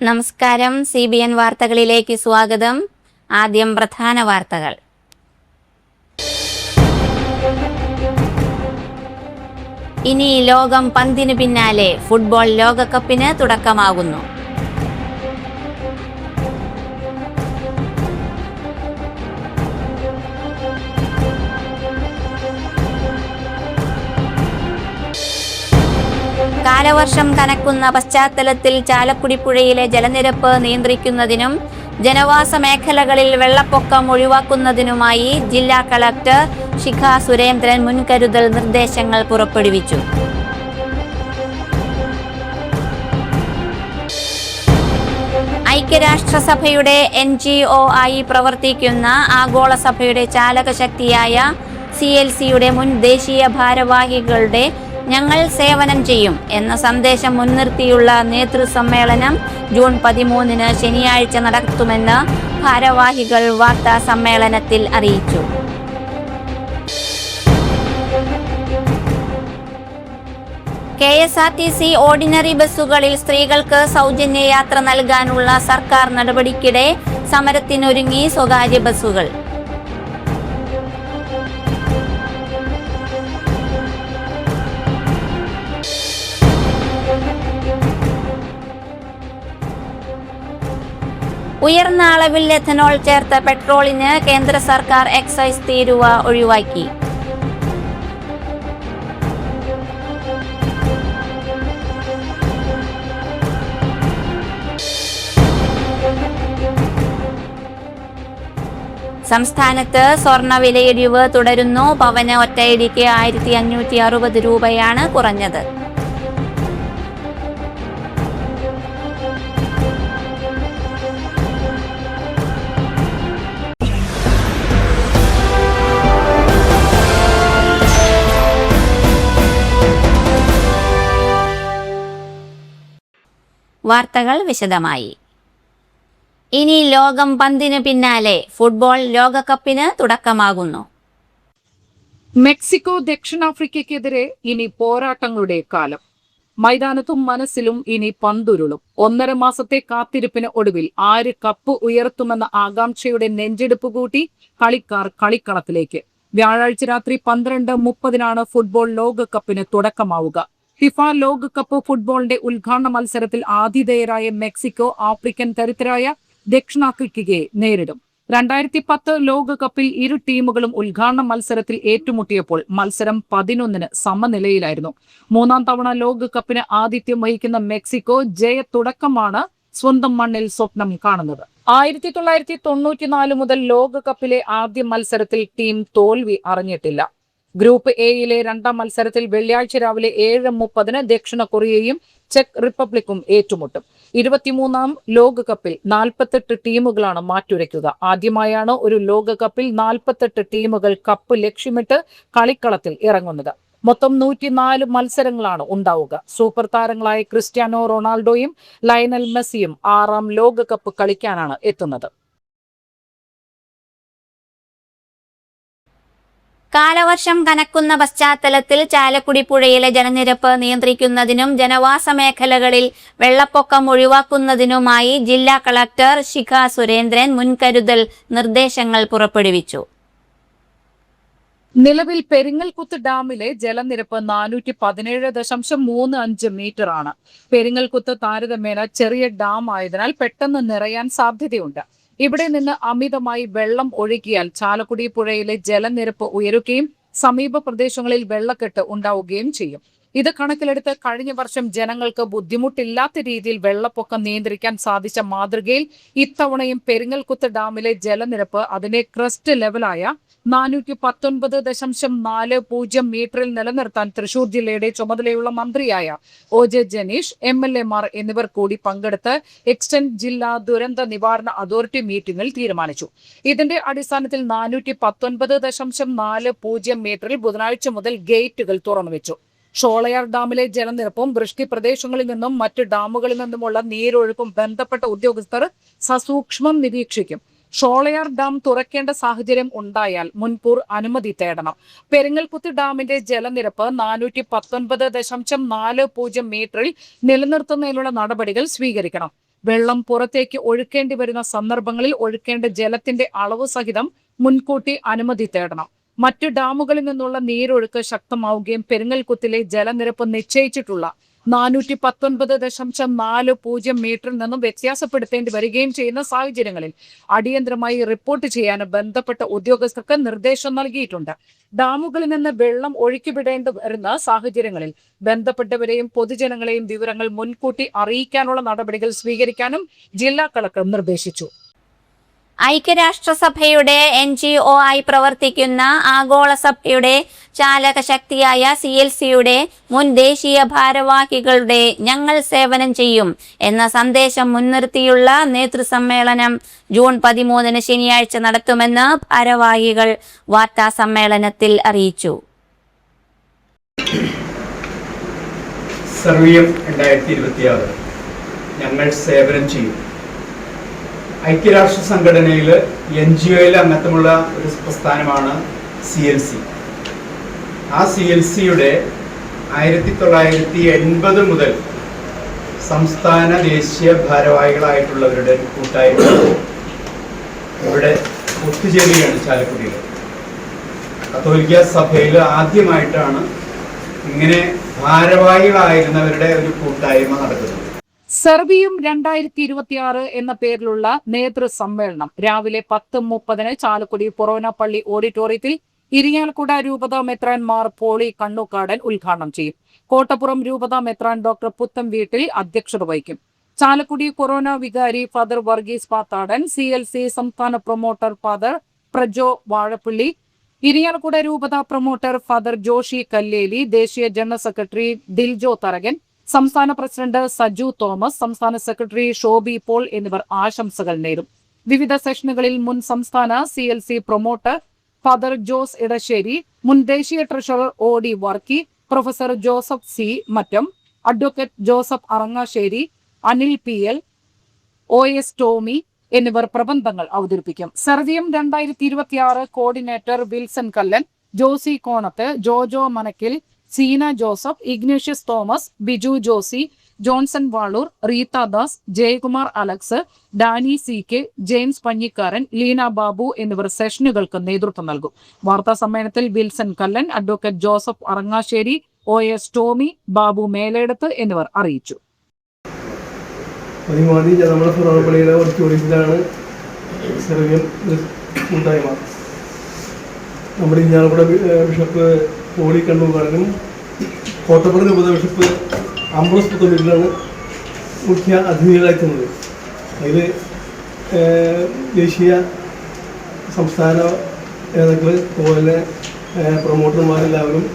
നമസ്കാരം. CBN വാർത്തകളിലേക്ക് സ്വാഗതം. ആദ്യം പ്രധാന വാർത്തകൾ. ഇനി ലോകം പന്തിനു പിന്നാലെ. ഫുട്ബോൾ ലോകകപ്പിന് തുടക്കമാകുന്നു. കാലവർഷം കനക്കുന്ന പശ്ചാത്തലത്തിൽ ചാലക്കുടി പുഴയിലെ ജലനിരപ്പ് നിയന്ത്രിക്കുന്നതിനും ജനവാസ മേഖലകളിൽ വെള്ളപ്പൊക്കം ഒഴിവാക്കുന്നതിനുമായി ജില്ലാ കളക്ടർ ശിഖ സുരേന്ദ്രൻ മുൻകരുതൽ നിർദ്ദേശങ്ങൾ പുറപ്പെടുവിച്ചു. ഐക്യരാഷ്ട്രസഭയുടെ NGO ആയി പ്രവർത്തിക്കുന്ന ആഗോള സഭയുടെ ചാലകശക്തിയായ CLCയുടെ മുൻ ദേശീയ ഭാരവാഹികളുടെ ഞങ്ങൾ സേവനം ചെയ്യും എന്ന സന്ദേശം മുൻനിർത്തിയുള്ള നേതൃസമ്മേളനം ജൂൺ 13 ശനിയാഴ്ച നടത്തുമെന്ന് ഭാരവാഹികൾ വാർത്താ സമ്മേളനത്തിൽ അറിയിച്ചു. KSRTC ഓർഡിനറി ബസ്സുകളിൽ സ്ത്രീകൾക്ക് സൗജന്യ യാത്ര നൽകാനുള്ള സർക്കാർ നടപടിക്കിടെ സമരത്തിനൊരുങ്ങി സ്വകാര്യ ബസ്സുകൾ. ഉയർന്ന അളവിൽ എഥനോൾ ചേർത്ത പെട്രോളിന് കേന്ദ്ര സർക്കാർ എക്സൈസ് തീരുവ ഒഴിവാക്കി. സംസ്ഥാനത്ത് സ്വർണ്ണ വിലയിടിവ് തുടരുന്നു. പവന് ഒറ്റയടിക്ക് 1560 രൂപയാണ് കുറഞ്ഞത്. വാർത്തകൾ വിശദമായി. ഇനി ലോകം പന്തിന് പിന്നാലെ. ഫുട്ബോൾ ലോകകപ്പിന് തുടക്കമാകുന്നു. മെക്സിക്കോ ദക്ഷിണാഫ്രിക്കയ്ക്കെതിരെ ഇനി പോരാട്ടങ്ങളുടെ കാലം. മൈതാനത്തും മനസ്സിലും ഇനി പന്തുരുളും. 1.5 മാസത്തെ കാത്തിരിപ്പിന് ഒടുവിൽ ആര് കപ്പ് ഉയർത്തുമെന്ന ആകാംക്ഷയുടെ നെഞ്ചെടുപ്പ് കൂട്ടി കളിക്കാർ കളിക്കളത്തിലേക്ക്. വ്യാഴാഴ്ച രാത്രി 12:30 ഫുട്ബോൾ ലോകകപ്പിന് തുടക്കമാവുക. ഫിഫ ലോകകപ്പ് ഫുട്ബോളിന്റെ ഉദ്ഘാടന മത്സരത്തിൽ ആതിഥേയരായ മെക്സിക്കോ ആഫ്രിക്കൻ കരുത്തരായ ദക്ഷിണാഫ്രിക്കയെ നേരിടും. 2010 ലോകകപ്പിൽ ഇരു ടീമുകളും ഉദ്ഘാടന മത്സരത്തിൽ ഏറ്റുമുട്ടിയപ്പോൾ മത്സരം 11 സമനിലയിലായിരുന്നു. 3ാം തവണ ലോകകപ്പിന് ആതിഥ്യം വഹിക്കുന്ന മെക്സിക്കോ ജയത്തുടക്കമാണ് സ്വന്തം മണ്ണിൽ സ്വപ്നം കാണുന്നത്. 1994 മുതൽ ലോകകപ്പിലെ ആദ്യ മത്സരത്തിൽ ടീം തോൽവി അറിഞ്ഞിട്ടില്ല. ഗ്രൂപ്പ് എയിലെ 2ാം മത്സരത്തിൽ വെള്ളിയാഴ്ച രാവിലെ 7:30 ദക്ഷിണ കൊറിയയും ചെക്ക് റിപ്പബ്ലിക്കും ഏറ്റുമുട്ടും. 23ാം ലോകകപ്പിൽ 48 ടീമുകളാണ് മാറ്റുരയ്ക്കുക. ആദ്യമായാണ് ഒരു ലോകകപ്പിൽ 48 ടീമുകൾ കപ്പ് ലക്ഷ്യമിട്ട് കളിക്കളത്തിൽ ഇറങ്ങുന്നത്. മൊത്തം 104 മത്സരങ്ങളാണ് ഉണ്ടാവുക. സൂപ്പർ താരങ്ങളായ ക്രിസ്ത്യാനോ റൊണാൾഡോയും ലയണൽ മെസ്സിയും 6ാം ലോകകപ്പ് കളിക്കാനാണ് എത്തുന്നത്. കാലവർഷം കനക്കുന്ന പശ്ചാത്തലത്തിൽ ചാലക്കുടി പുഴയിലെ ജലനിരപ്പ് നിയന്ത്രിക്കുന്നതിനും ജനവാസ മേഖലകളിൽ വെള്ളപ്പൊക്കം ഒഴിവാക്കുന്നതിനുമായി ജില്ലാ കളക്ടർ ശിഖ സുരേന്ദ്രൻ മുൻകരുതൽ നിർദ്ദേശങ്ങൾ പുറപ്പെടുവിച്ചു. നിലവിൽ പെരിങ്ങൽകുത്ത് ഡാമിലെ ജലനിരപ്പ് 417.35 മീറ്റർ ആണ്. പെരിങ്ങൽകുത്ത് താരതമ്യേന ചെറിയ ഡാം ആയതിനാൽ പെട്ടെന്ന് നിറയാൻ സാധ്യതയുണ്ട്. ഇവിടെ നിന്ന് അമിതമായി വെള്ളം ഒഴുകിയാൽ ചാലക്കുടി പുഴയിലെ ജലനിരപ്പ് ഉയരുകയും സമീപ പ്രദേശങ്ങളിൽ വെള്ളക്കെട്ട് ഉണ്ടാവുകയും ചെയ്യും. ഇത് കണക്കിലെടുത്ത് കഴിഞ്ഞ വർഷം ജനങ്ങൾക്ക് ബുദ്ധിമുട്ടില്ലാത്ത രീതിയിൽ വെള്ളപ്പൊക്കം നിയന്ത്രിക്കാൻ സാധിച്ച മാതൃകയിൽ ഇത്തവണയും പെരിങ്ങൽകുത്ത് ഡാമിലെ ജലനിരപ്പ് അതിന്റെ ക്രസ്റ്റ് ലെവലായ 419.40 മീറ്ററിൽ നിലനിർത്താൻ തൃശൂർ ജില്ലയുടെ ചുമതലയുള്ള മന്ത്രിയായ OJ ജനീഷ്, MLA മാർ എന്നിവർ കൂടി പങ്കെടുത്ത് എക്സ്റ്റന്റ് ജില്ലാ ദുരന്ത നിവാരണ അതോറിറ്റി മീറ്റിംഗിൽ തീരുമാനിച്ചു. ഇതിന്റെ അടിസ്ഥാനത്തിൽ 419.40 മീറ്ററിൽ ബുധനാഴ്ച മുതൽ ഗേറ്റുകൾ തുറന്നുവെച്ചു. ഷോളയാർ ഡാമിലെ ജലനിരപ്പും വൃഷ്ടി പ്രദേശങ്ങളിൽ നിന്നും മറ്റ് ഡാമുകളിൽ നിന്നുമുള്ള നീരൊഴുക്കും ബന്ധപ്പെട്ട ഉദ്യോഗസ്ഥർ സസൂക്ഷ്മം നിരീക്ഷിക്കും. ഷോളയാർ ഡാം തുറക്കേണ്ട സാഹചര്യം ഉണ്ടായാൽ മുൻകൂർ അനുമതി തേടണം. പെരിങ്ങൽകുത്ത് ഡാമിന്റെ ജലനിരപ്പ് 419.40 മീറ്ററിൽ നിലനിർത്തുന്നതിനുള്ള നടപടികൾ സ്വീകരിക്കണം. വെള്ളം പുറത്തേക്ക് ഒഴുക്കേണ്ടി വരുന്ന സന്ദർഭങ്ങളിൽ ഒഴുക്കേണ്ട ജലത്തിന്റെ അളവ് സഹിതം മുൻകൂട്ടി അനുമതി തേടണം. മറ്റു ഡാമുകളിൽ നിന്നുള്ള നീരൊഴുക്ക് ശക്തമാവുകയും പെരിങ്ങൽകുത്തിലെ ജലനിരപ്പ് നിശ്ചയിച്ചിട്ടുള്ള 419.40 മീറ്ററിൽ നിന്നും വ്യത്യാസപ്പെടുത്തേണ്ടി വരികയും ചെയ്യുന്ന സാഹചര്യങ്ങളിൽ അടിയന്തരമായി റിപ്പോർട്ട് ചെയ്യാൻ ബന്ധപ്പെട്ട ഉദ്യോഗസ്ഥർക്ക് നിർദ്ദേശം നൽകിയിട്ടുണ്ട്. ഡാമുകളിൽ നിന്ന് വെള്ളം ഒഴുക്കിവിടേണ്ടി വരുന്ന സാഹചര്യങ്ങളിൽ ബന്ധപ്പെട്ടവരെയും പൊതുജനങ്ങളെയും വിവരങ്ങൾ മുൻകൂട്ടി അറിയിക്കാനുള്ള നടപടികൾ സ്വീകരിക്കാനും ജില്ലാ കളക്ടർ നിർദ്ദേശിച്ചു. ഐക്യരാഷ്ട്രസഭയുടെ NGO ആയി പ്രവർത്തിക്കുന്ന ആഗോള സഭയുടെ ചാലക ശക്തിയായ CLCയുടെ മുൻ ദേശീയ ഭാരവാഹികളുടെ ഞങ്ങൾ സേവനം ചെയ്യും എന്ന സന്ദേശം മുൻനിർത്തിയുള്ള നേതൃസമ്മേളനം ജൂൺ 13 ശനിയാഴ്ച നടത്തുമെന്ന് ഭാരവാഹികൾ വാർത്താ സമ്മേളനത്തിൽ അറിയിച്ചു. സർവീയം 2026 ഞങ്ങൾ സേവനം ചെയ്യും. ഐക്യരാഷ്ട്ര സംഘടനയിൽ NGOയിൽ അംഗത്വമുള്ള ഒരു പ്രസ്ഥാനമാണ് CLC. ആ CLCയുടെ 1980 മുതൽ സംസ്ഥാന ദേശീയ ഭാരവാഹികളായിട്ടുള്ളവരുടെ കൂട്ടായ്മ ഇവിടെ ഒത്തുചേരുകയാണ് ചാലക്കുടിയിൽ. കത്തോലിക്ക സഭയിൽ ആദ്യമായിട്ടാണ് ഇങ്ങനെ ഭാരവാഹികളായിരുന്നവരുടെ ഒരു കൂട്ടായ്മ നടക്കുന്നത്. സർവീയം 2026 എന്ന പേരിലുള്ള നേതൃസമ്മേളനം രാവിലെ 10:30 ചാലക്കുടി ഫൊറോന പള്ളി ഓഡിറ്റോറിയത്തിൽ ഇരിങ്ങാലക്കുട രൂപത മെത്രാൻമാർ പോളി കണ്ണൂക്കാടൻ ഉദ്ഘാടനം ചെയ്യും. കോട്ടപ്പുറം രൂപത മെത്രാൻ ഡോക്ടർ പുത്തം വീട്ടിൽ അധ്യക്ഷത വഹിക്കും. ചാലക്കുടി കൊറോന വികാരി ഫാദർ വർഗീസ് പാത്താടൻ, CLC സംസ്ഥാന പ്രൊമോട്ടർ ഫാദർ പ്രജോ വാഴപ്പള്ളി, ഇരിങ്ങാലക്കുട രൂപത പ്രൊമോട്ടർ ഫാദർ ജോഷി കല്ലേലി, ദേശീയ ജനറൽ സെക്രട്ടറി ദിൽജോ തരകൻ, സംസ്ഥാന പ്രസിഡന്റ് സജു തോമസ്, സംസ്ഥാന സെക്രട്ടറി ഷോബി പോൾ എന്നിവർ ആശംസകൾ നേരും. വിവിധ സെഷനുകളിൽ മുൻ സംസ്ഥാന CLC promoter father Jose Edassery, മുൻ ദേശീയ treasurer OD Varkey, professor Joseph C Mattam, advocate Joseph Arangassery, Anil PL, OS Tomy എന്നിവർ പ്രബന്ധങ്ങൾ അവതരിപ്പിക്കും. സർവീയം 2026 കോർഡിനേറ്റർ വിൽസൺ കല്ലൻ, ജോസി കോണത്ത്, ജോജോ മനക്കിൽ, സീന ജോസഫ്, ഇഗ്നേഷ്യസ് തോമസ്, ബിജു ജോസി, ജോൺസൺ വാളൂർ, റീത്ത ദാസ്, ജയകുമാർ അലക്സ്, ഡാനി CK, ജെയിംസ് പഞ്ഞിക്കാരൻ, ലീന ബാബു എന്നിവർ സെഷനുകൾക്ക് നേതൃത്വം നൽകും. വാർത്താ സമ്മേളനത്തിൽ വിൽസൺ കല്ലൻ, അഡ്വക്കേറ്റ് ജോസഫ് അറങ്ങാശ്ശേരി, OS ടോമി, ബാബു മേലേടത്ത് എന്നിവർ അറിയിച്ചു. നമ്മുടെ ഫൊറോണപ്പള്ളിയിലെ ഓഡിറ്റോറിയത്തിലാണ് സർവീയം കൂട്ടായ്മ. നമ്മുടെ ഇരിങ്ങാലക്കുട ബിഷപ്പ് പോളി കണ്ണൂക്കാടനും കോട്ടപ്പുറം രൂപത ബിഷപ്പ് അംബ്രോസ് പുത്തമ്പീട്ടിലാണ് മുഖ്യ അതിഥികളായിട്ടുള്ളത്. അതിൽ ദേശീയ സംസ്ഥാന നേതാക്കൾ അതുപോലെ പ്രൊമോട്ടർമാരെല്ലാവരും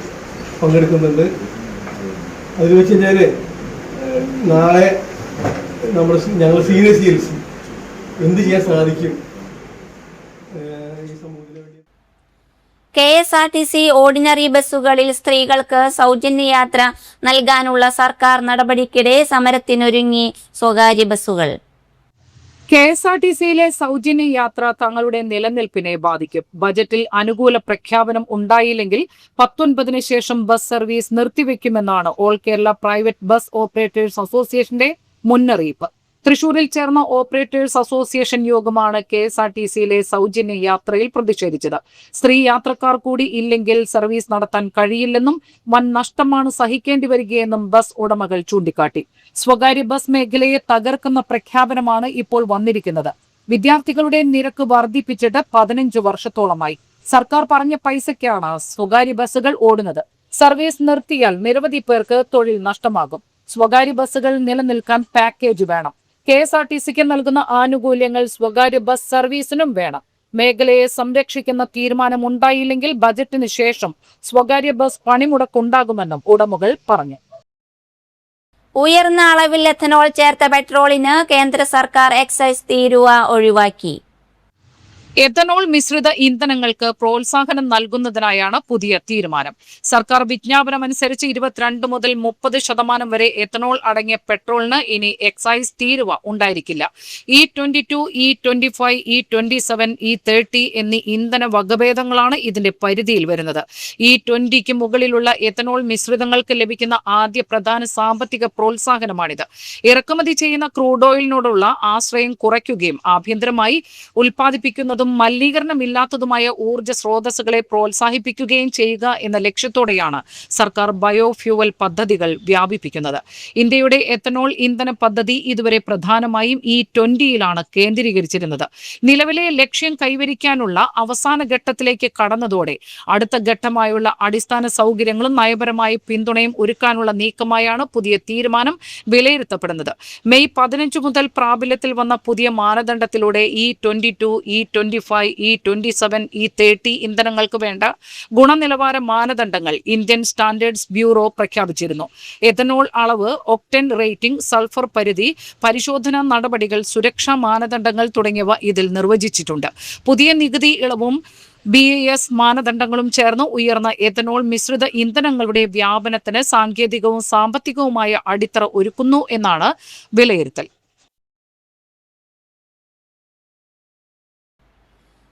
പങ്കെടുക്കുന്നുണ്ട്. അതിൽ വെച്ച് കഴിഞ്ഞാൽ നാളെ ഞങ്ങൾ സീനിയർ CLC എന്ത് ചെയ്യാൻ സാധിക്കും ഈ സമൂഹത്തിന് വേണ്ടി. KSRTC ഓർഡിനറി ബസ്സുകളിൽ സ്ത്രീകൾക്ക് സൗജന്യ യാത്ര നൽകാനുള്ള സർക്കാർ നടപടിക്കിടെ സമരത്തിനൊരുങ്ങി സ്വകാര്യ ബസ്സുകൾ. KSRTCയിലെ സൗജന്യ യാത്ര തങ്ങളുടെ നിലനിൽപ്പിനെ ബാധിക്കും. ബജറ്റിൽ അനുകൂല പ്രഖ്യാപനം ഉണ്ടായില്ലെങ്കിൽ 19 ശേഷം ബസ് സർവീസ് നിർത്തിവെക്കുമെന്നാണ് all Kerala private bus operators അസോസിയേഷന്റെ മുന്നറിയിപ്പ്. തൃശൂരിൽ ചേർന്ന ഓപ്പറേറ്റേഴ്സ് അസോസിയേഷൻ യോഗമാണ് KSRTCയിലെ സൗജന്യ യാത്രയിൽ പ്രതിഷേധിച്ചത്. സ്ത്രീ യാത്രക്കാർ കൂടി ഇല്ലെങ്കിൽ സർവീസ് നടത്താൻ കഴിയില്ലെന്നും വൻ നഷ്ടമാണ് സഹിക്കേണ്ടി വരികയെന്നും ബസ് ഉടമകൾ ചൂണ്ടിക്കാട്ടി. സ്വകാര്യ ബസ് മേഖലയെ തകർക്കുന്ന പ്രഖ്യാപനമാണ് ഇപ്പോൾ വന്നിരിക്കുന്നത്. വിദ്യാർത്ഥികളുടെ നിരക്ക് വർദ്ധിപ്പിച്ചിട്ട് 15 വർഷത്തോളമായി. സർക്കാർ പറഞ്ഞ പൈസയ്ക്കാണ് സ്വകാര്യ ബസ്സുകൾ ഓടുന്നത്. സർവീസ് നിർത്തിയാൽ നിരവധി പേർക്ക് തൊഴിൽ നഷ്ടമാകും. സ്വകാര്യ ബസ്സുകൾ നിലനിൽക്കാൻ പാക്കേജ് വേണം. KSRTCക്ക് നൽകുന്ന ആനുകൂല്യങ്ങൾ സ്വകാര്യ ബസ് സർവീസിനും വേണം. മേഖലയെ സംരക്ഷിക്കുന്ന തീരുമാനമുണ്ടായില്ലെങ്കിൽ ബജറ്റിന് ശേഷം സ്വകാര്യ ബസ് പണിമുടക്കുണ്ടാകുമെന്നും ഉടമകൾ പറഞ്ഞു. ഉയർന്ന അളവിൽ എഥനോൾ ചേർത്ത പെട്രോളിന് കേന്ദ്ര സർക്കാർ എക്സൈസ് തീരുവ ഒഴിവാക്കി. എഥനോൾ മിശ്രിത ഇന്ധനങ്ങൾക്ക് പ്രോത്സാഹനം നൽകുന്നതിനായാണ് പുതിയ തീരുമാനം. സർക്കാർ വിജ്ഞാപനമനുസരിച്ച് 22 മുതൽ 30% വരെ എഥനോൾ അടങ്ങിയ പെട്രോളിന് ഇനി എക്സൈസ് തീരുവ ഉണ്ടായിരിക്കില്ല. E22, E25, E27, E30 എന്നീ ഇന്ധന വകഭേദങ്ങളാണ് ഇതിന്റെ പരിധിയിൽ വരുന്നത്. E20ക്ക് മുകളിലുള്ള എഥനോൾ മിശ്രിതങ്ങൾക്ക് ലഭിക്കുന്ന ആദ്യ പ്രധാന സാമ്പത്തിക പ്രോത്സാഹനമാണിത്. ഇറക്കുമതി ചെയ്യുന്ന ക്രൂഡ് ഓയിലിനോടുള്ള ആശ്രയം കുറയ്ക്കുകയും ആഭ്യന്തരമായി ഉൽപ്പാദിപ്പിക്കുന്നതും മലിനീകരണമില്ലാത്തതുമായ ഊർജ്ജ സ്രോതസ്സുകളെ പ്രോത്സാഹിപ്പിക്കുകയും ചെയ്യുക എന്ന ലക്ഷ്യത്തോടെയാണ് സർക്കാർ ബയോഫ്യൂവൽ പദ്ധതികൾ വ്യാപിപ്പിക്കുന്നത്. ഇന്ത്യയുടെ എഥനോൾ ഇന്ധന പദ്ധതി ഇതുവരെ പ്രധാനമായും E20യിലാണ് കേന്ദ്രീകരിച്ചിരുന്നത്. നിലവിലെ ലക്ഷ്യം കൈവരിക്കാനുള്ള അവസാന ഘട്ടത്തിലേക്ക് കടന്നതോടെ അടുത്ത ഘട്ടമായുള്ള അടിസ്ഥാന സൗകര്യങ്ങളും നയപരമായ പിന്തുണയും ഒരുക്കാനുള്ള നീക്കമായാണ് പുതിയ തീരുമാനം വിലയിരുത്തപ്പെടുന്നത്. മെയ് 15 മുതൽ പ്രാബല്യത്തിൽ വന്ന പുതിയ മാനദണ്ഡത്തിലൂടെ E22, E25, E27, E30 ഇന്ധനങ്ങൾക്ക് വേണ്ട ഗുണനിലവാര മാനദണ്ഡങ്ങൾ ഇന്ത്യൻ സ്റ്റാൻഡേർഡ്സ് ബ്യൂറോ പ്രഖ്യാപിച്ചിരുന്നു. എഥനോൾ അളവ്, ഒക്ടൻ റേറ്റിംഗ്, സൾഫർ പരിധി, പരിശോധനാ നടപടികൾ, സുരക്ഷാ മാനദണ്ഡങ്ങൾ തുടങ്ങിയവ ഇതിൽ നിർവചിച്ചിട്ടുണ്ട്. പുതിയ നികുതി ഇളവും BIS മാനദണ്ഡങ്ങളും ചേർന്ന് ഉയർന്ന എഥനോൾ മിശ്രിത ഇന്ധനങ്ങളുടെ വ്യാപനത്തിന് സാങ്കേതികവും സാമ്പത്തികവുമായ അടിത്തറ ഒരുക്കുന്നു എന്നാണ് വിലയിരുത്തൽ.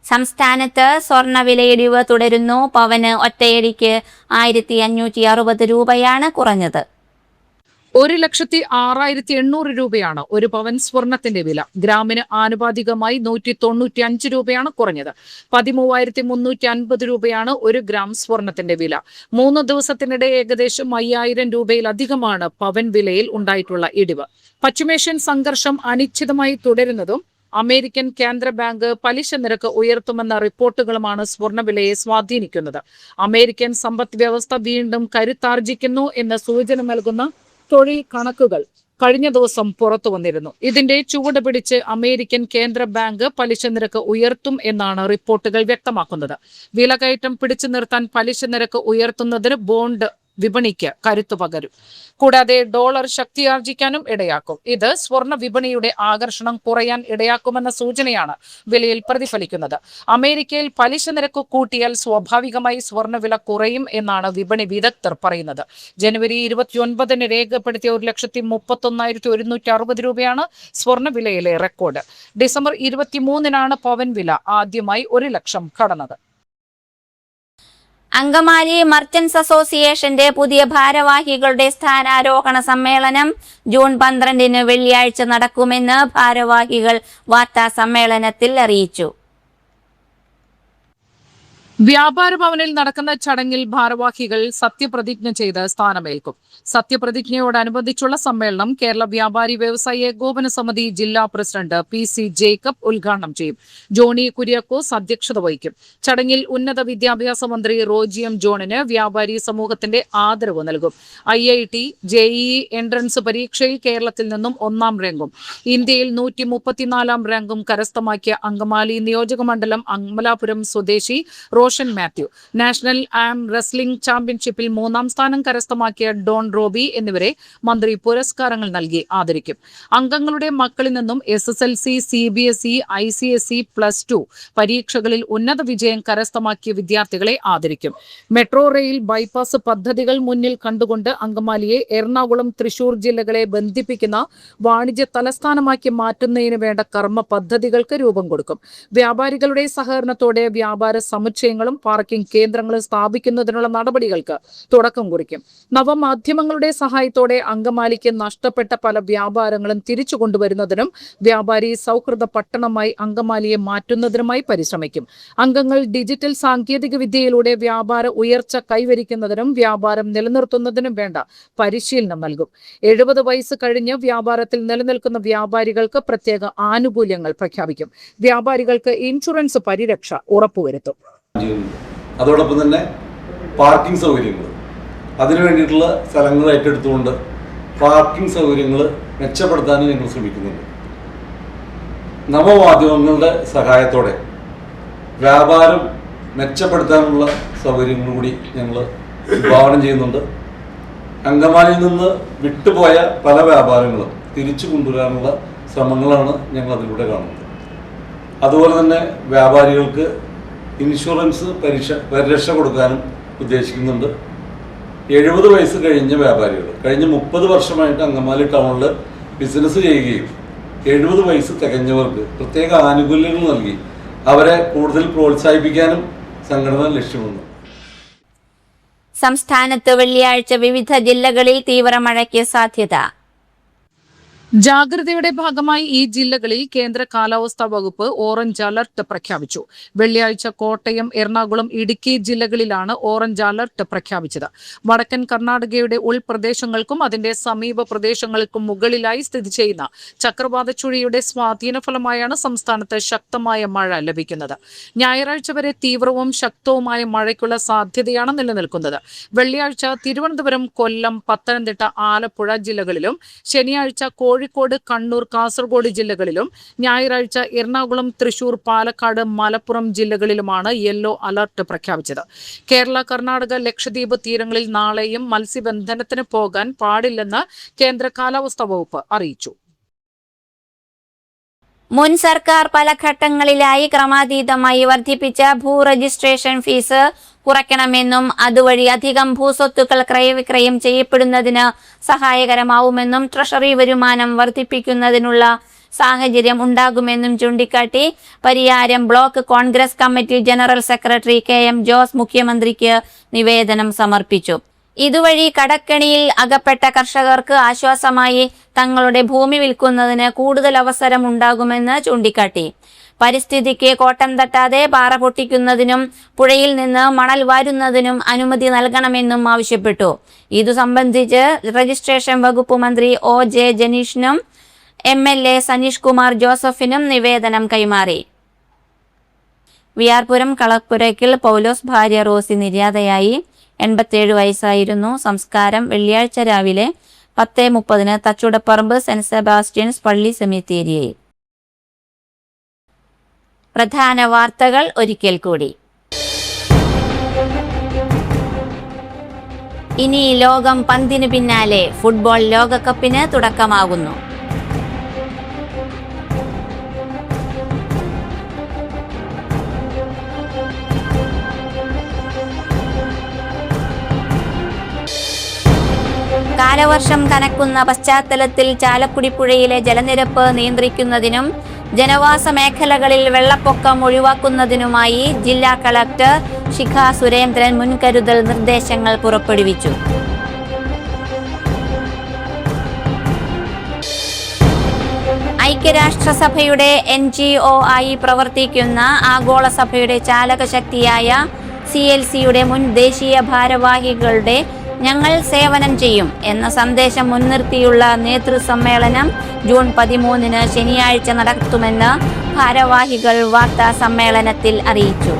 സംസ്ഥാനത്ത് സ്വർണ്ണവിലയിടിവ് തുടരുന്നു. പവന് ഒറ്റയടിക്ക് 1560 രൂപയാണ് കുറഞ്ഞത്. 1,06,800 രൂപയാണ് ഒരു പവൻ സ്വർണത്തിന്റെ വില. ഗ്രാമിന് ആനുപാതികമായി 195 രൂപയാണ് കുറഞ്ഞത്. 13,350 രൂപയാണ് ഒരു ഗ്രാം സ്വർണത്തിന്റെ വില. 3 ദിവസത്തിനിടെ ഏകദേശം 5000 രൂപയിലധികമാണ് പവൻ വിലയിൽ ഉണ്ടായിട്ടുള്ള ഇടിവ്. പശ്ചിമേഷ്യൻ സംഘർഷം അനിശ്ചിതമായി തുടരുന്നതും അമേരിക്കൻ കേന്ദ്ര ബാങ്ക് പലിശ നിരക്ക് ഉയർത്തുമെന്ന റിപ്പോർട്ടുകളുമാണ് സ്വർണ്ണവിലയെ സ്വാധീനിക്കുന്നത്. അമേരിക്കൻ സമ്പദ് വ്യവസ്ഥ വീണ്ടും കരുത്താർജിക്കുന്നു എന്ന സൂചന നൽകുന്ന തൊഴിൽ കണക്കുകൾ കഴിഞ്ഞ ദിവസം പുറത്തു വന്നിരുന്നു. ഇതിന്റെ ചുവട് പിടിച്ച് അമേരിക്കൻ കേന്ദ്ര ബാങ്ക് പലിശ നിരക്ക് ഉയർത്തും എന്നാണ് റിപ്പോർട്ടുകൾ വ്യക്തമാക്കുന്നത്. വിലകയറ്റം പിടിച്ചു നിർത്താൻ പലിശ നിരക്ക് ഉയർത്തുന്നതിന് ബോണ്ട് വിപണിക്ക് കരുത്തു പകരും. കൂടാതെ ഡോളർ ശക്തിയാർജിക്കാനും ഇടയാക്കും. ഇത് സ്വർണ്ണ വിപണിയുടെ ആകർഷണം കുറയാൻ ഇടയാക്കുമെന്ന സൂചനയാണ് വിലയിൽ പ്രതിഫലിക്കുന്നത്. അമേരിക്കയിൽ പലിശ നിരക്ക് കൂട്ടിയാൽ സ്വാഭാവികമായി സ്വർണ്ണവില കുറയും എന്നാണ് വിപണി വിദഗ്ധർ പറയുന്നത്. ജനുവരി 29 രേഖപ്പെടുത്തിയ 1,31,160 രൂപയാണ് സ്വർണ്ണവിലയിലെ റെക്കോർഡ്. ഡിസംബർ 23 പവൻ വില ആദ്യമായി 1 ലക്ഷം കടന്നത്. അങ്കമാലി മർച്ചന്റ്സ് അസോസിയേഷന്റെ പുതിയ ഭാരവാഹികളുടെ സ്ഥാനാരോഹണ സമ്മേളനം ജൂൺ 12 വെള്ളിയാഴ്ച നടക്കുമെന്ന് ഭാരവാഹികൾ വാർത്താ സമ്മേളനത്തിൽ അറിയിച്ചു. വ്യാപാര ഭവനിൽ നടക്കുന്ന ചടങ്ങിൽ ഭാരവാഹികൾ സത്യപ്രതിജ്ഞ ചെയ്ത് സ്ഥാനമേൽക്കും. സത്യപ്രതിജ്ഞയോടനുബന്ധിച്ചുള്ള സമ്മേളനം കേരള വ്യാപാരി വ്യവസായി ഏകോപന സമിതി ജില്ലാ പ്രസിഡന്റ് PC ജേക്കബ് ഉദ്ഘാടനം ചെയ്യും. ജോണി കുര്യാക്കോസ് അധ്യക്ഷത വഹിക്കും. ചടങ്ങിൽ ഉന്നത വിദ്യാഭ്യാസ മന്ത്രി റോജി M. ജോണിന് വ്യാപാരി സമൂഹത്തിന്റെ ആദരവ് നൽകും. IIT, JEE എൻട്രൻസ് പരീക്ഷയിൽ കേരളത്തിൽ നിന്നും 1ാം റാങ്കും ഇന്ത്യയിൽ 134ാം റാങ്കും കരസ്ഥമാക്കിയ അങ്കമാലി നിയോജക മണ്ഡലം അമലാപുരം സ്വദേശി റോഷൻ മാത്യു, നാഷണൽ ആം റെസ്ലിംഗ് ചാമ്പ്യൻഷിപ്പിൽ 3ാം സ്ഥാനം കരസ്ഥമാക്കിയ ഡോൺ റോബി എന്നിവരെ മന്ത്രി പുരസ്കാരങ്ങൾ നൽകി ആദരിക്കും. അംഗങ്ങളുടെ മക്കളിൽ നിന്നും SSLC, CBSE, ICSE +2 പരീക്ഷകളിൽ ഉന്നത വിജയം കരസ്ഥമാക്കിയ വിദ്യാർത്ഥികളെ ആദരിക്കും. മെട്രോ റെയിൽ ബൈപ്പാസ് പദ്ധതികൾ മുന്നിൽ കണ്ടുകൊണ്ട് അങ്കമാലിയെ എറണാകുളം, തൃശൂർ ജില്ലകളെ ബന്ധിപ്പിക്കുന്ന വാണിജ്യ തലസ്ഥാനമാക്കി മാറ്റുന്നതിന് വേണ്ട കർമ്മ പദ്ധതികൾക്ക് രൂപം കൊടുക്കും. വ്യാപാരികളുടെ സഹകരണത്തോടെ വ്യാപാര സമുച്ചയങ്ങളും പാർക്കിംഗ് കേന്ദ്രങ്ങളും സ്ഥാപിക്കുന്നതിനുള്ള നടപടികൾക്ക് തുടക്കം കുറിക്കും. നവമാധ്യമങ്ങളുടെ സഹായത്തോടെ അങ്കമാലിക്ക് നഷ്ടപ്പെട്ട പല വ്യാപാരങ്ങളും തിരിച്ചു കൊണ്ടുവരുന്നതിനും വ്യാപാരി സൗഹൃദ പട്ടണമായി അങ്കമാലിയെ മാറ്റുന്നതിനുമായി പരിശ്രമിക്കും. അംഗങ്ങൾ ഡിജിറ്റൽ സാങ്കേതിക വിദ്യയിലൂടെ വ്യാപാര ഉയർച്ച കൈവരിക്കുന്നതിനും വ്യാപാരം നിലനിർത്തുന്നതിനും വേണ്ട പരിശീലനം നൽകും. 70 വയസ്സ് കഴിഞ്ഞ് വ്യാപാരത്തിൽ നിലനിൽക്കുന്ന വ്യാപാരികൾക്ക് പ്രത്യേക ആനുകൂല്യങ്ങൾ പ്രഖ്യാപിക്കും. വ്യാപാരികൾക്ക് ഇൻഷുറൻസ് പരിരക്ഷ ഉറപ്പുവരുത്തും. അതോടൊപ്പം തന്നെ പാർക്കിംഗ് സൗകര്യങ്ങൾ, അതിനു വേണ്ടിയിട്ടുള്ള സ്ഥലങ്ങൾ ഏറ്റെടുത്തുകൊണ്ട് പാർക്കിംഗ് സൗകര്യങ്ങൾ മെച്ചപ്പെടുത്താനും ഞങ്ങൾ ശ്രമിക്കുന്നുണ്ട്. നവമാധ്യമങ്ങളുടെ സഹായത്തോടെ വ്യാപാരം മെച്ചപ്പെടുത്താനുള്ള സൗകര്യങ്ങൾ കൂടി ഞങ്ങൾ വിഭാവനം ചെയ്യുന്നുണ്ട്. അങ്കമാലിയിൽ നിന്ന് വിട്ടുപോയ പല വ്യാപാരങ്ങളും തിരിച്ചു കൊണ്ടുവരാനുള്ള ശ്രമങ്ങളാണ് ഞങ്ങൾ അതിലൂടെ കാണുന്നത്. അതുപോലെ തന്നെ വ്യാപാരികൾക്ക് ഇൻഷുറൻസ് പരിരക്ഷ കൊടുക്കാനും ഉദ്ദേശിക്കുന്നുണ്ട്. 70 വയസ്സ് കഴിഞ്ഞ വ്യാപാരികൾ കഴിഞ്ഞ 30 വർഷമായിട്ട് അങ്കമാലി ടൗണിൽ ബിസിനസ് ചെയ്യുകയും 70 വയസ്സ് തികഞ്ഞവർക്ക് പ്രത്യേക ആനുകൂല്യങ്ങൾ നൽകി അവരെ കൂടുതൽ പ്രോത്സാഹിപ്പിക്കാനും സംഘടന ലക്ഷ്യമുണ്ട്. സംസ്ഥാനത്ത് വെള്ളിയാഴ്ച വിവിധ ജില്ലകളിൽ തീവ്ര മഴയ്ക്ക് സാധ്യത. ജാഗ്രതയുടെ ഭാഗമായി ഈ ജില്ലകളിൽ കേന്ദ്ര കാലാവസ്ഥാ വകുപ്പ് ഓറഞ്ച് അലർട്ട് പ്രഖ്യാപിച്ചു. വെള്ളിയാഴ്ച കോട്ടയം, എറണാകുളം, ഇടുക്കി ജില്ലകളിലാണ് ഓറഞ്ച് അലർട്ട് പ്രഖ്യാപിച്ചത്. വടക്കൻ കർണാടകയുടെ ഉൾപ്രദേശങ്ങൾക്കും അതിന്റെ സമീപ പ്രദേശങ്ങൾക്കും മുകളിലായി സ്ഥിതി ചെയ്യുന്ന ചക്രവാത ചുഴിയുടെ സ്വാധീന ഫലമായാണ് സംസ്ഥാനത്ത് ശക്തമായ മഴ ലഭിക്കുന്നത്. ഞായറാഴ്ച വരെ തീവ്രവും ശക്തവുമായ മഴയ്ക്കുള്ള സാധ്യതയാണ് നിലനിൽക്കുന്നത്. വെള്ളിയാഴ്ച തിരുവനന്തപുരം, കൊല്ലം, പത്തനംതിട്ട, ആലപ്പുഴ ജില്ലകളിലും ശനിയാഴ്ച കോഴിക്കോട്, കണ്ണൂർ, കാസർഗോഡ് ജില്ലകളിലും ഞായറാഴ്ച എറണാകുളം, തൃശൂർ, പാലക്കാട്, മലപ്പുറം ജില്ലകളിലുമാണ് യെല്ലോ അലർട്ട് പ്രഖ്യാപിച്ചത്. കേരള, കർണാടക, ലക്ഷദ്വീപ് തീരങ്ങളിൽ നാളെയും മത്സ്യബന്ധനത്തിന് പോകാൻ പാടില്ലെന്ന് കേന്ദ്ര കാലാവസ്ഥാ വകുപ്പ് അറിയിച്ചു. മുൻ സർക്കാർ പല ഘട്ടങ്ങളിലായി ക്രമാതീതമായി വർദ്ധിപ്പിച്ച ഭൂ രജിസ്ട്രേഷൻ ഫീസ് കുറയ്ക്കണമെന്നും അതുവഴി അധികം ഭൂസ്വത്തുക്കൾ ക്രയവിക്രയം ചെയ്യപ്പെടുന്നതിന് സഹായകരമാവുമെന്നും ട്രഷറി വരുമാനം വർദ്ധിപ്പിക്കുന്നതിനുള്ള സാഹചര്യം ഉണ്ടാകുമെന്നും ചൂണ്ടിക്കാട്ടി Pariyaram block Congress committee general secretary KM Jose മുഖ്യമന്ത്രിക്ക് നിവേദനം സമർപ്പിച്ചു. ഇതുവഴി കടക്കെണിയിൽ അകപ്പെട്ട കർഷകർക്ക് ആശ്വാസമായി തങ്ങളുടെ ഭൂമി വിൽക്കുന്നതിന് കൂടുതൽ അവസരം ഉണ്ടാകുമെന്ന് ചൂണ്ടിക്കാട്ടി. പരിസ്ഥിതിക്ക് കോട്ടം തട്ടാതെ പാറ പൊട്ടിക്കുന്നതിനും പുഴയിൽ നിന്ന് മണൽ വാരുന്നതിനും അനുമതി നൽകണമെന്നും ആവശ്യപ്പെട്ടു. ഇതു സംബന്ധിച്ച് രജിസ്ട്രേഷൻ വകുപ്പ് മന്ത്രി OJ ജനീഷിനും MLA സനീഷ് കുമാർ ജോസഫിനും നിവേദനം കൈമാറി. വിയാർപുരം കളപ്പുരയ്ക്കൽ പൗലോസ് ഭാര്യ റോസി നിര്യാതയായി. 87 വയസ്സായിരുന്നു. സംസ്കാരം വെള്ളിയാഴ്ച രാവിലെ 10:30 തച്ചുടപ്പറമ്പ് സെന്റ് സെബാസ്റ്റ്യൻസ് പള്ളി സെമിത്തേരിയിൽ. പ്രധാന വാർത്തകൾ ഒരിക്കൽ കൂടി. ഇനി ലോകം പന്തിനു പിന്നാലെ. ഫുട്ബോൾ ലോകകപ്പിന് തുടക്കമാകുന്നു. കാലവർഷം കനക്കുന്ന പശ്ചാത്തലത്തിൽ ചാലക്കുടി പുഴയിലെ ജലനിരപ്പ് നിയന്ത്രിക്കുന്നതിനും ജനവാസ മേഖലകളിൽ വെള്ളപ്പൊക്കം ഒഴിവാക്കുന്നതിനുമായി ജില്ലാ കളക്ടർ ശിഖ സുരേന്ദ്രൻ മുൻകരുതൽ നിർദ്ദേശങ്ങൾ പുറപ്പെടുവിച്ചു. ഐക്യരാഷ്ട്രസഭയുടെ NGO ആയി പ്രവർത്തിക്കുന്ന ആഗോള സഭയുടെ ചാലകശക്തിയായ CLCയുടെ മുൻ ദേശീയ ഭാരവാഹികളുടെ ഞങ്ങൾ സേവനം ചെയ്യും എന്ന സന്ദേശം മുൻനിർത്തിയുള്ള നേതൃസമ്മേളനം ജൂൺ 13 ശനിയാഴ്ച നടത്തുമെന്ന് ഭാരവാഹികൾ വാർത്താ സമ്മേളനത്തിൽ അറിയിച്ചു.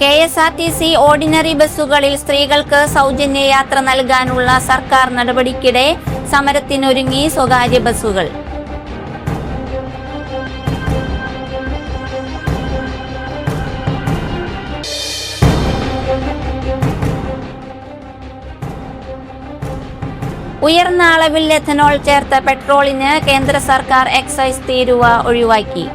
KSRTC ഓർഡിനറി ബസ്സുകളിൽ സ്ത്രീകൾക്ക് സൗജന്യ യാത്ര നൽകാനുള്ള സർക്കാർ നടപടിക്കിടെ സമരത്തിനൊരുങ്ങി സ്വകാര്യ ബസ്സുകൾ. ഉയർന്ന അളവിൽ എഥനോൾ ചേർത്ത പെട്രോളിന് കേന്ദ്ര സർക്കാർ എക്സൈസ് തീരുവ ഒഴിവാക്കി.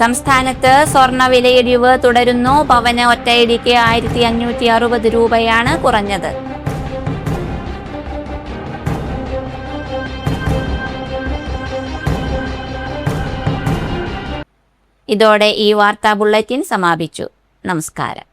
സംസ്ഥാനത്ത് സ്വർണ്ണ വിലയിടിവ് തുടരുന്നു. പവന് ഒറ്റയടിക്ക് 1560 രൂപയാണ് കുറഞ്ഞത്. ഇതോടെ ഈ വാർത്താ ബുള്ളറ്റിൻ സമാപിച്ചു. നമസ്കാരം.